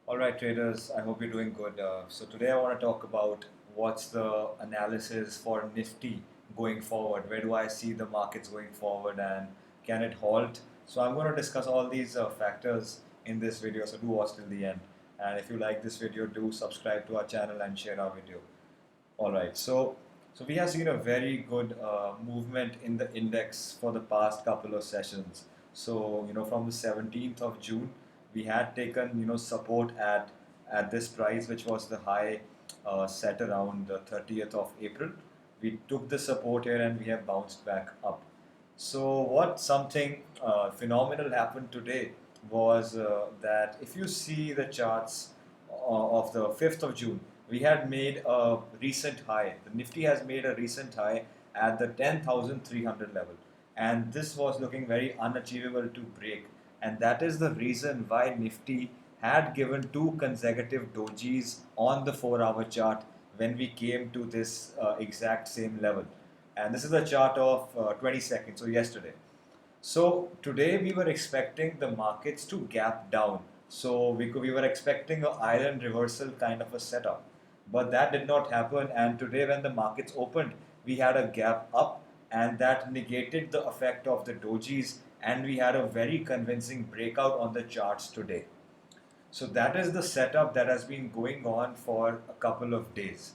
All right, traders, I hope you're doing good. So today I want to talk about what's the analysis for Nifty going forward. Where do I see the markets going forward and can it halt? So I'm going to discuss all these factors in this video, so do watch till the end. And if you like this video, do subscribe to our channel and share our video. All right, so we have seen a very good movement in the index for the past couple of sessions. So from the 17th of June, we had taken support at this price, which was the high set around the 30th of April. We took the support here and we have bounced back up. So what something phenomenal happened today was that if you see the charts of the 5th of June, we had made a recent high. The Nifty has made a recent high at the 10,300 level, and this was looking very unachievable to break. And that is the reason why Nifty had given two consecutive dojis on the 4-hour chart when we came to this exact same level. And this is a chart of 20 seconds, so yesterday. So today we were expecting the markets to gap down. So we were expecting an island reversal kind of a setup. But that did not happen, and today when the markets opened, we had a gap up, and that negated the effect of the dojis, and we had a very convincing breakout on the charts today. So that is the setup that has been going on for a couple of days.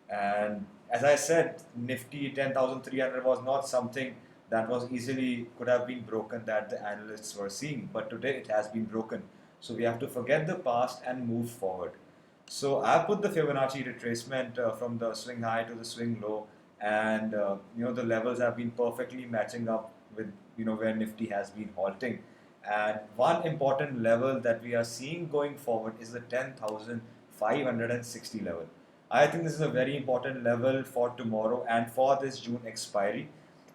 And as I said, Nifty 10,300 was not something that was easily could have been broken that the analysts were seeing, but today it has been broken. So we have to forget the past and move forward. So I put the Fibonacci retracement from the swing high to the swing low, and the levels have been perfectly matching up with where Nifty has been halting. And one important level that we are seeing going forward is the 10,560 level. I think this is a very important level for tomorrow and for this June expiry,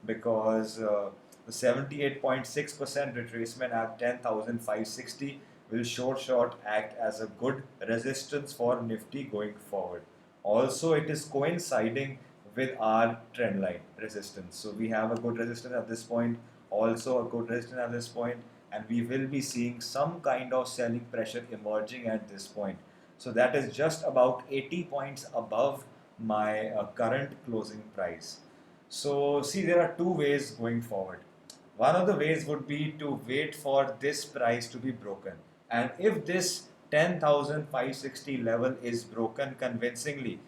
because the 78.6% retracement at 10,560 will short act as a good resistance for Nifty going forward. Also, it is coinciding with our trend line resistance. So we have a good resistance at this point, also a good resistance at this point, and we will be seeing some kind of selling pressure emerging at this point. So that is just about 80 points above my current closing price. So see, there are two ways going forward. One of the ways would be to wait for this price to be broken. And if this 10,560 level is broken convincingly,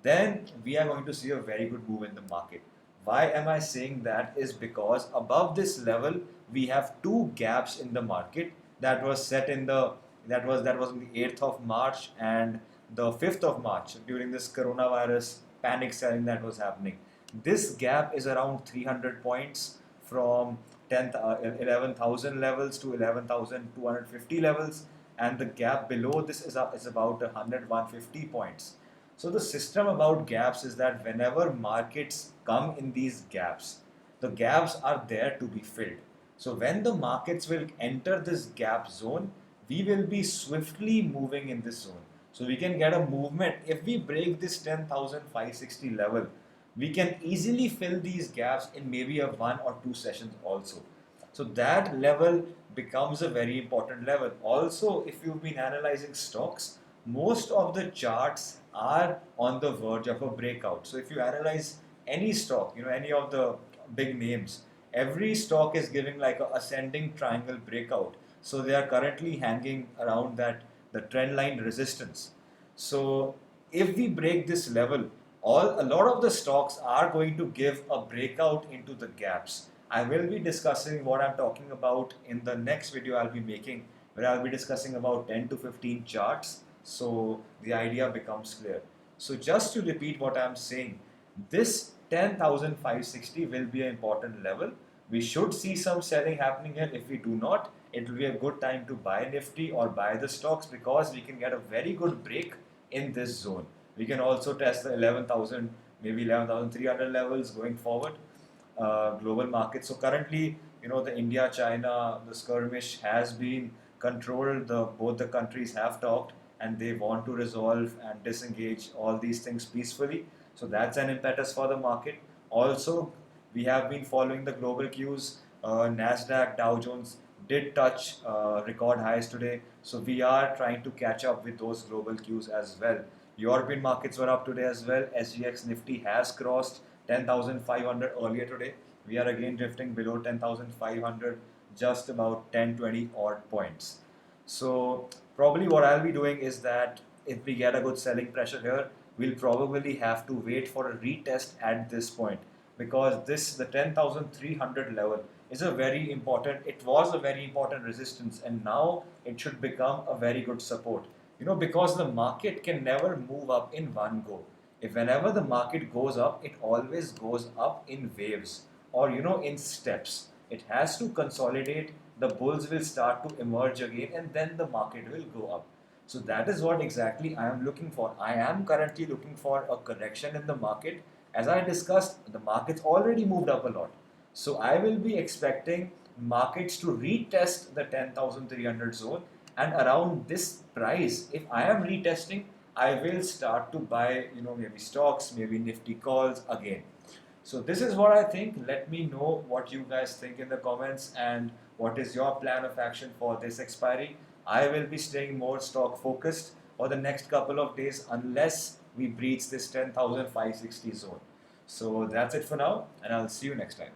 then we are going to see a very good move in the market. Why am I saying that? Is because above this level we have two gaps in the market that was set in the that was on the 8th of March and the 5th of March during this coronavirus panic selling that was happening. This gap is around 300 points from 11,000 levels to 11,250 levels, and the gap below this is about 100-150 points. So the system about gaps is that whenever markets come in these gaps, the gaps are there to be filled. So when the markets will enter this gap zone, we will be swiftly moving in this zone. So we can get a movement. If we break this 10,560 level, we can easily fill these gaps in maybe a one or two sessions also. So that level becomes a very important level. Also, if you've been analyzing stocks, most of the charts are on the verge of a breakout. So if you analyze any stock, any of the big names, every stock is giving like a ascending triangle breakout. So they are currently hanging around that the trend line resistance. So if we break this level, a lot of the stocks are going to give a breakout into the gaps. I will be discussing what I'm talking about in the next video I'll be making, where I'll be discussing about 10 to 15 charts, so the idea becomes clear. So just to repeat what I'm saying, this 10,560 will be an important level. We should see some selling happening here. If we do not, it will be a good time to buy Nifty or buy the stocks, because we can get a very good break in this zone. We can also test the 11,000, maybe 11,300 levels going forward. Global markets. So currently, the India-China, the skirmish has been controlled. Both the countries have talked and they want to resolve and disengage all these things peacefully. So that's an impetus for the market. Also, we have been following the global cues. Nasdaq, Dow Jones, did touch record highs today. So we are trying to catch up with those global cues as well. European markets were up today as well. SGX Nifty has crossed 10,500 earlier today. We are again drifting below 10,500, just about 10-20 odd points. So probably what I'll be doing is that if we get a good selling pressure here, we'll probably have to wait for a retest at this point, because the 10,300 level is a very important, it was a very important resistance, and now it should become a very good support. Because the market can never move up in one go. If whenever the market goes up, it always goes up in waves, or in steps. It has to consolidate, the bulls will start to emerge again, and then the market will go up. So that is what exactly I am looking for. I am currently looking for a correction in the market. As I discussed, the market's already moved up a lot. So I will be expecting markets to retest the 10,300 zone, and around this price, if I am retesting, I will start to buy, maybe stocks, maybe Nifty calls again. So this is what I think. Let me know what you guys think in the comments, and what is your plan of action for this expiry. I will be staying more stock focused for the next couple of days unless we breach this 10,560 zone. So that's it for now, and I'll see you next time.